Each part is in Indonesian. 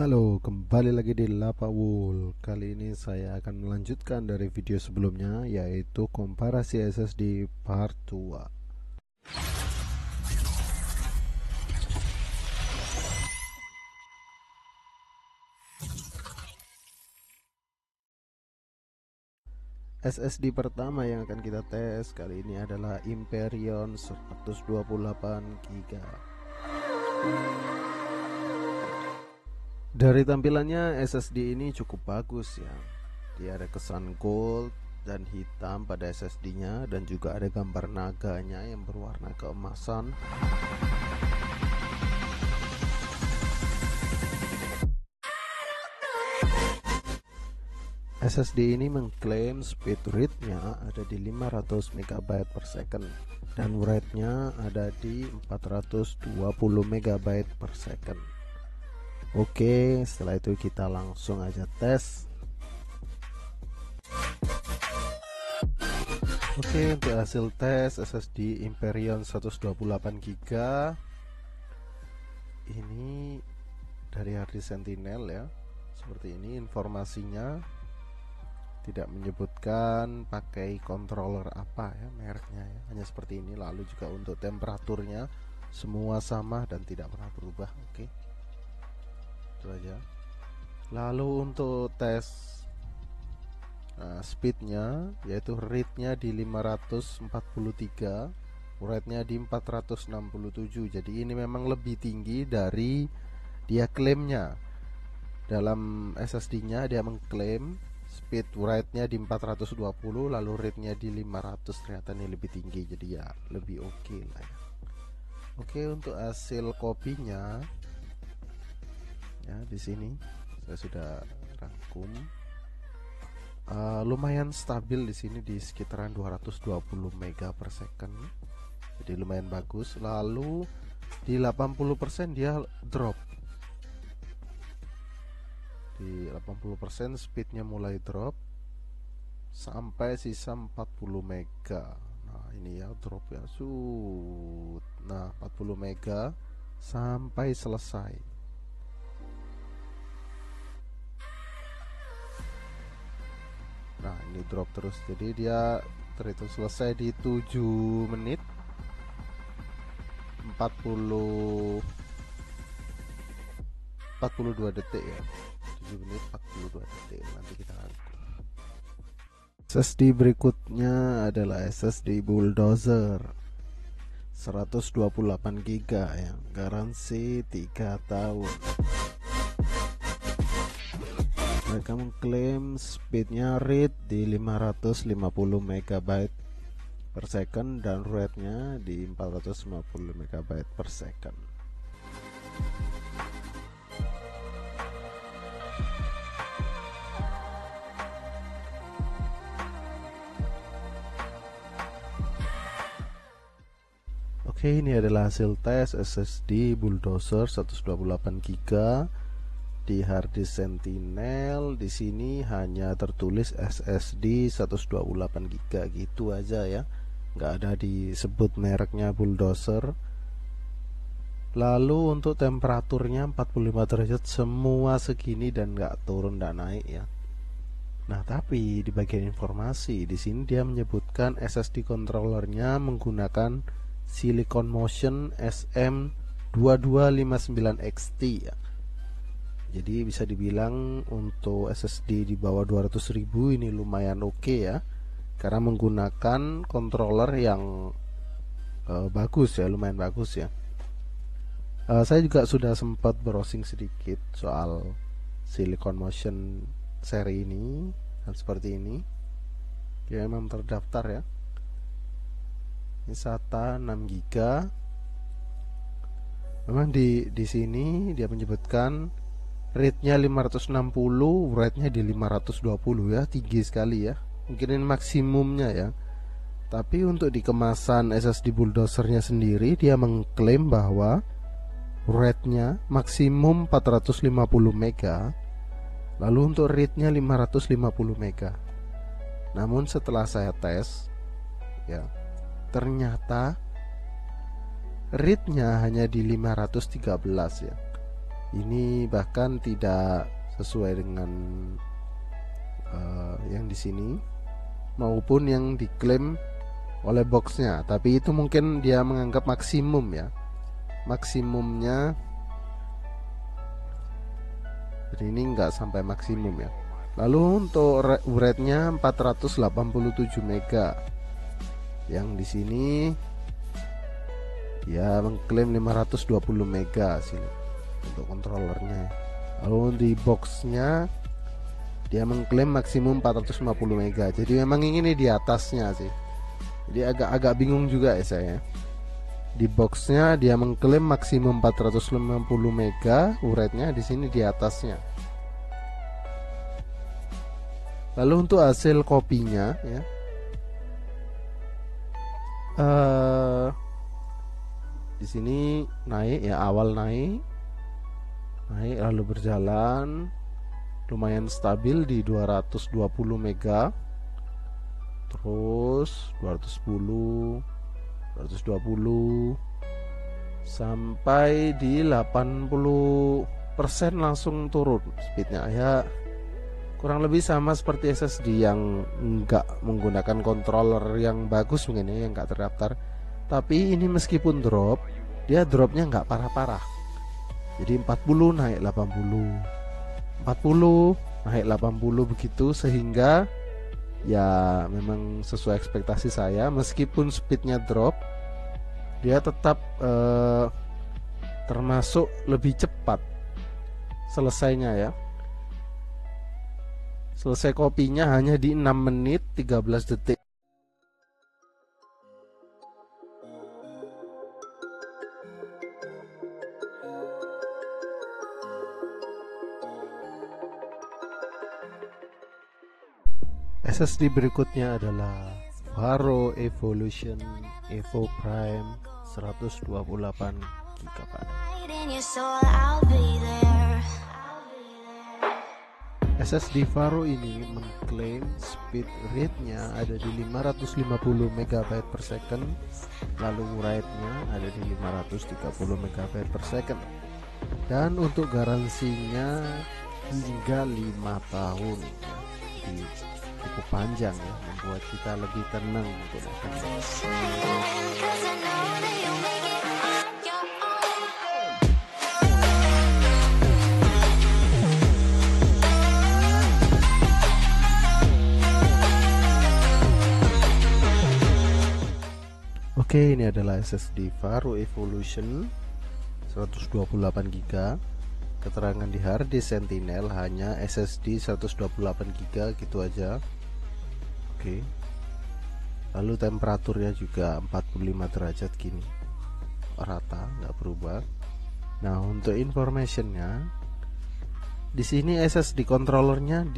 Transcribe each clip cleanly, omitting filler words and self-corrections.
Halo, kembali lagi di Lapawul. Kali ini saya akan melanjutkan dari video sebelumnya, yaitu komparasi SSD part 2. SSD pertama yang akan kita tes kali ini adalah Hyperion 128 GB. Dari tampilannya SSD ini cukup bagus ya. Dia ada kesan gold dan hitam pada SSD-nya, dan juga ada gambar naganya yang berwarna keemasan. SSD ini mengklaim speed read-nya ada di 500 MB per second dan write-nya ada di 420 MB per second. Oke, setelah itu kita langsung aja tes. Oke, untuk hasil tes SSD Hyperion 128 GB ini dari harddisk Sentinel ya. Seperti ini informasinya, tidak menyebutkan pakai controller apa ya, mereknya ya, hanya seperti ini. Lalu juga untuk temperaturnya semua sama dan tidak pernah berubah. Oke, itu aja. Lalu untuk tes speednya, yaitu readnya di 543, write-nya di 467. Jadi ini memang lebih tinggi dari dia klaimnya. Dalam SSD-nya dia mengklaim speed write-nya di 420, lalu read-nya di 500. Ternyata ini lebih tinggi, jadi ya lebih oke lah ya. Oke, untuk hasil kopinya ya, di sini saya sudah rangkum. Lumayan stabil di sini di sekitaran 220 mega per second, jadi lumayan bagus. Lalu di 80% dia drop, di 80% speednya mulai drop sampai sisa 40 mega. Nah ini ya drop ya, nah 40 mega sampai selesai. Nah ini drop terus, jadi dia terhitung selesai di 7 menit 42 detik ya. 7 menit 42 detik. Nanti kita angkat. SSD berikutnya adalah SSD Bulldozer 128 GB yang garansi 3 tahun. Mereka mengklaim speednya read di 550 MB per second dan write-nya di 450 MB per second. Oke, ini adalah hasil tes SSD Bulldozer 128 GB di harddisk Sentinel. Di sini hanya tertulis SSD 128 GB gitu aja ya, nggak ada disebut mereknya Bulldozer. Lalu untuk temperaturnya 45 derajat semua segini dan nggak turun dan naik ya. Nah tapi di bagian informasi di sini dia menyebutkan SSD controllernya menggunakan Silicon Motion SM2259XT ya. Jadi bisa dibilang untuk SSD di bawah 200.000 ini lumayan oke ya, karena menggunakan controller yang bagus ya, lumayan bagus ya. Saya juga sudah sempat browsing sedikit soal Silicon Motion seri ini, dan seperti ini dia memang terdaftar ya. Ini SATA 6 GB. Memang di sini dia menyebutkan read-nya 560, write-nya di 520 ya, tinggi sekali ya. Mungkin ini maksimumnya ya. Tapi untuk di kemasan SSD Bulldozer-nya sendiri dia mengklaim bahwa write-nya maksimum 450 mega, lalu untuk read-nya 550 mega. Namun setelah saya tes ya, ternyata read-nya hanya di 513 ya. Ini bahkan tidak sesuai dengan yang di sini maupun yang diklaim oleh boxnya, tapi itu mungkin dia menganggap maksimum ya, maksimumnya. Jadi ini enggak sampai maksimum ya. Lalu untuk rate-nya 487 mega. Yang di sini dia mengklaim 520 mega sih untuk kontrolernya. Lalu di boxnya dia mengklaim maksimum 450 mega. Jadi memang ini di atasnya sih. Jadi agak bingung juga ya saya. Di boxnya dia mengklaim maksimum 450 mega, rate-nya di sini di atasnya. Lalu untuk hasil kopinya ya, di sini naik ya, awal naik lalu berjalan lumayan stabil di 220 mega, terus 210, 220 sampai di 80% langsung turun speednya ya, kurang lebih sama seperti SSD yang enggak menggunakan controller yang bagus mungkin ya, yang enggak terdaftar. Tapi ini meskipun drop, dia dropnya enggak parah-parah. Jadi 40 naik 80, 40 naik 80 begitu, sehingga ya memang sesuai ekspektasi saya. Meskipun speednya drop, dia tetap termasuk lebih cepat selesainya ya. Selesai kopinya hanya di 6 menit 13 detik. SSD berikutnya adalah Varo Evolution Evo Prime 128 GB. SSD Varo ini mengklaim speed rate-nya ada di 550 MB per second, lalu write-nya ada di 530 MB per second, dan untuk garansinya hingga 5 tahun ya. Jadi cukup panjang ya, membuat kita lebih tenang menggunakannya. Oke, ini adalah SSD Varo Evolution 128 GB. Keterangan di harddisk Sentinel hanya SSD 128 GB gitu aja. Oke. Lalu temperaturnya juga 45 derajat gini, rata, nggak berubah. Nah, untuk informationnya, di sini SSD controllernya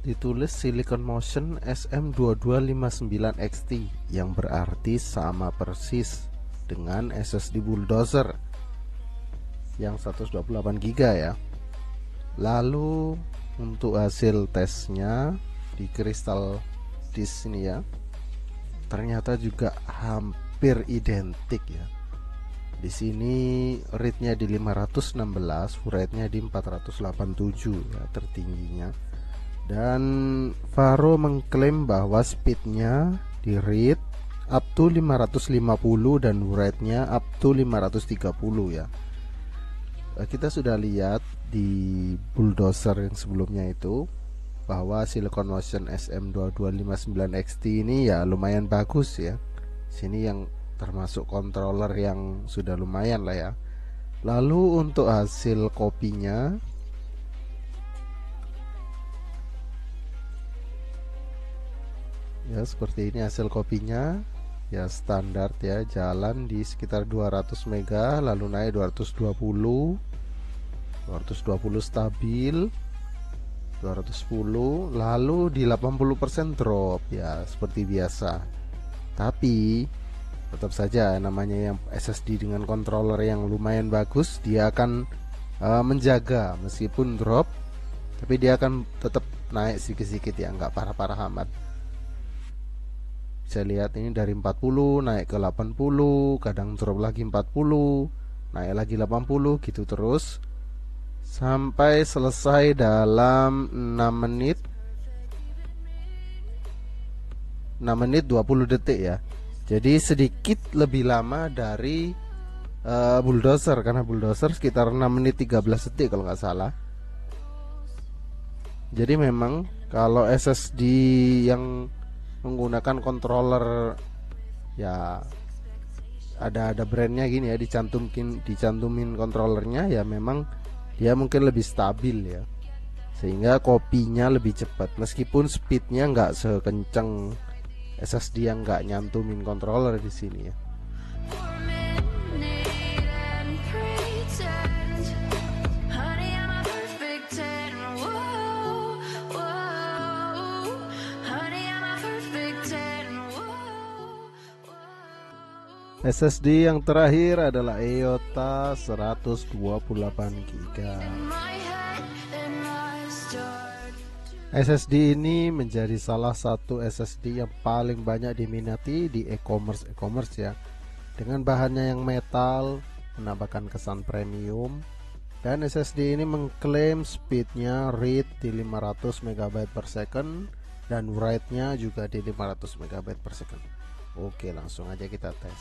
ditulis Silicon Motion SM2259XT, yang berarti sama persis dengan SSD Bulldozer yang 128 GB ya. Lalu untuk hasil tesnya di Crystal Disk ini ya, ternyata juga hampir identik ya. Di sini rate-nya di 516, rate-nya di 487 ya, tertingginya. Dan Varo mengklaim bahwa speednya di read up to 550 dan write-nya up to 530 ya. Kita sudah lihat di Bulldozer yang sebelumnya itu bahwa Silicon Motion SM2259XT ini ya lumayan bagus ya. Sini yang termasuk controller yang sudah lumayan lah ya. Lalu untuk hasil kopinya, ya seperti ini hasil kopinya ya, standar ya, jalan di sekitar 200 mega, lalu naik 220 stabil, 210, lalu di 80% drop ya seperti biasa. Tapi tetap saja namanya yang SSD dengan controller yang lumayan bagus, dia akan menjaga meskipun drop, tapi dia akan tetap naik sedikit-sedikit ya, nggak parah-parah amat. Saya lihat ini dari 40 naik ke 80, kadang drop lagi 40, naik lagi 80 gitu terus. sampai selesai dalam 6 menit 20 detik ya. Jadi sedikit lebih lama dari bulldozer, karena bulldozer sekitar 6 menit 13 detik kalau nggak salah. Jadi memang kalau SSD yang menggunakan controller ya ada brandnya gini ya, dicantumin controllernya ya, memang dia mungkin lebih stabil ya, sehingga kopinya lebih cepat meskipun speednya nggak sekencang SSD yang nggak nyantumin controller di sini ya. SSD yang terakhir adalah EOTA 128GB. SSD ini menjadi salah satu SSD yang paling banyak diminati di e-commerce ya. Dengan bahannya yang metal, menambahkan kesan premium, dan SSD ini mengklaim speednya read di 500 MB per second dan write-nya juga di 500 MB per second. Oke, langsung aja kita tes.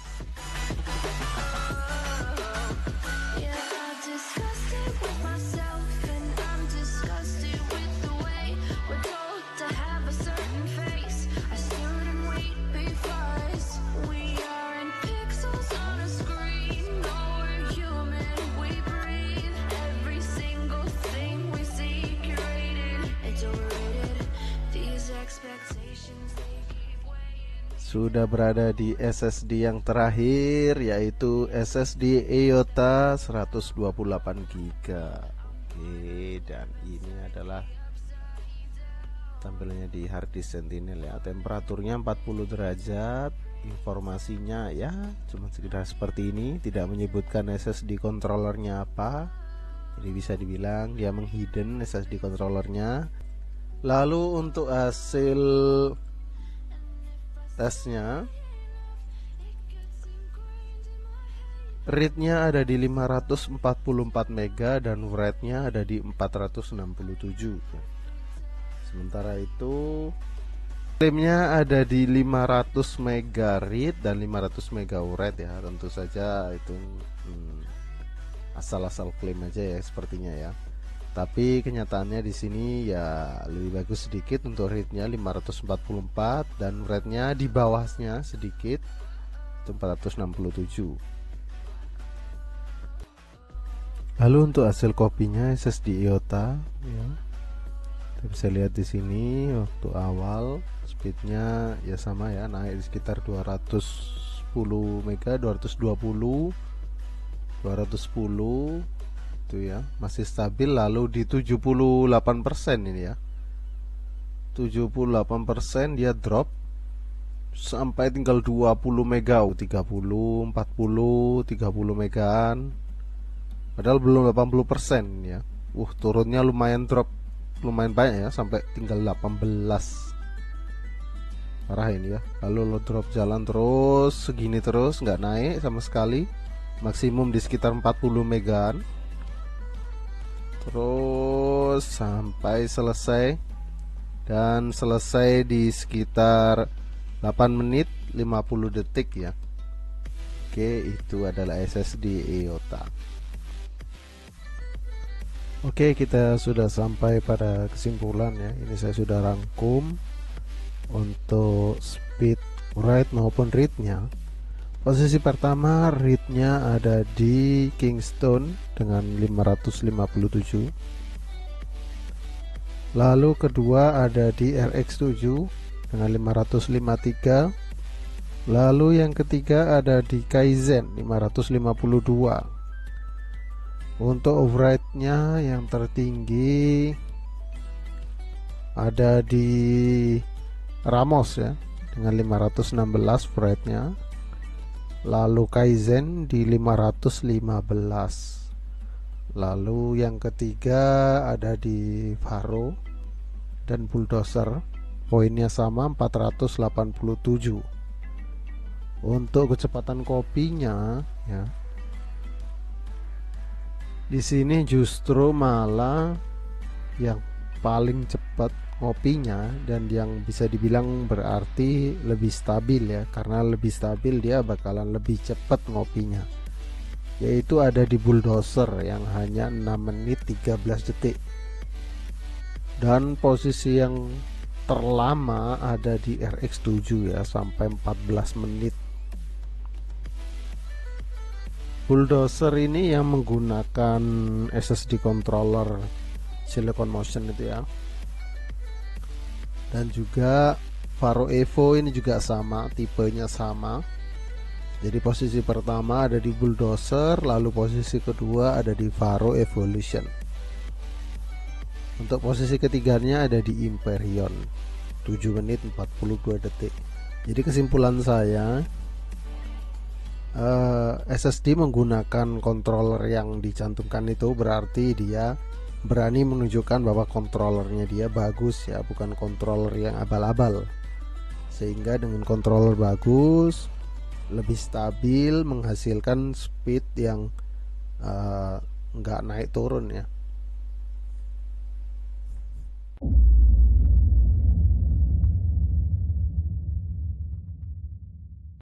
Sudah berada di SSD yang terakhir, yaitu SSD EOTA 128GB. Oke, dan ini adalah tampilannya di harddisk Sentinel ya. Temperaturnya 40 derajat. Informasinya ya cuma sekedar seperti ini, tidak menyebutkan SSD controllernya apa. Jadi bisa dibilang dia menghidden SSD controllernya. Lalu untuk hasil tesnya, read-nya ada di 544 MB dan write-nya ada di 467. Sementara itu klaimnya ada di 500 MB read dan 500 MB write ya. Tentu saja itu asal-asal klaim aja ya sepertinya ya. Tapi kenyataannya di sini ya lebih bagus sedikit. Untuk read-nya 544 dan write-nya di bawahnya sedikit, itu 467. Lalu untuk hasil kopinya SSD EOTA ya, kita bisa lihat di sini waktu awal speednya ya sama ya, naik di sekitar 210 MB, 220, 210 itu ya, masih stabil. Lalu di 78% ini ya, 78% dia drop sampai tinggal 20 mega, 30, 40, 30 megaan, padahal belum 80% ya. Turunnya lumayan, drop lumayan banyak ya, sampai tinggal 18. Parah ini ya. Lalu lo drop jalan terus segini terus, nggak naik sama sekali, maksimum di sekitar 40 megaan terus sampai selesai, dan selesai di sekitar 8 menit 50 detik ya. Oke, itu adalah SSD EOTA. Oke, kita sudah sampai pada kesimpulan ya. Ini saya sudah rangkum untuk speed write maupun read-nya. Posisi pertama, read-nya ada di Kingston dengan 557. Lalu kedua ada di RX7 dengan 553. Lalu yang ketiga ada di Kaizen 552. Untuk override-nya yang tertinggi ada di Ramos ya dengan 516 override-nya. Lalu Kaizen di 515. Lalu yang ketiga ada di Faro dan Bulldozer, poinnya sama 487. Untuk kecepatan kopinya ya, Di sini justru malah yang paling cepat ngopinya dan yang bisa dibilang berarti lebih stabil ya, karena lebih stabil dia bakalan lebih cepat ngopinya, yaitu ada di bulldozer yang hanya 6 menit 13 detik, dan posisi yang terlama ada di RX7 ya, sampai 14 menit. Bulldozer ini yang menggunakan SSD controller Silicon Motion itu ya, dan juga Faro Evo ini juga sama, tipenya sama. Jadi posisi pertama ada di Bulldozer, lalu posisi kedua ada di Faro Evolution. Untuk posisi ketiganya ada di Imperion 7 menit 42 detik. Jadi kesimpulan saya, SSD menggunakan controller yang dicantumkan itu berarti dia berani menunjukkan bahwa controllernya dia bagus ya, bukan controller yang abal-abal. Sehingga dengan controller bagus, lebih stabil, menghasilkan speed yang nggak naik turun ya.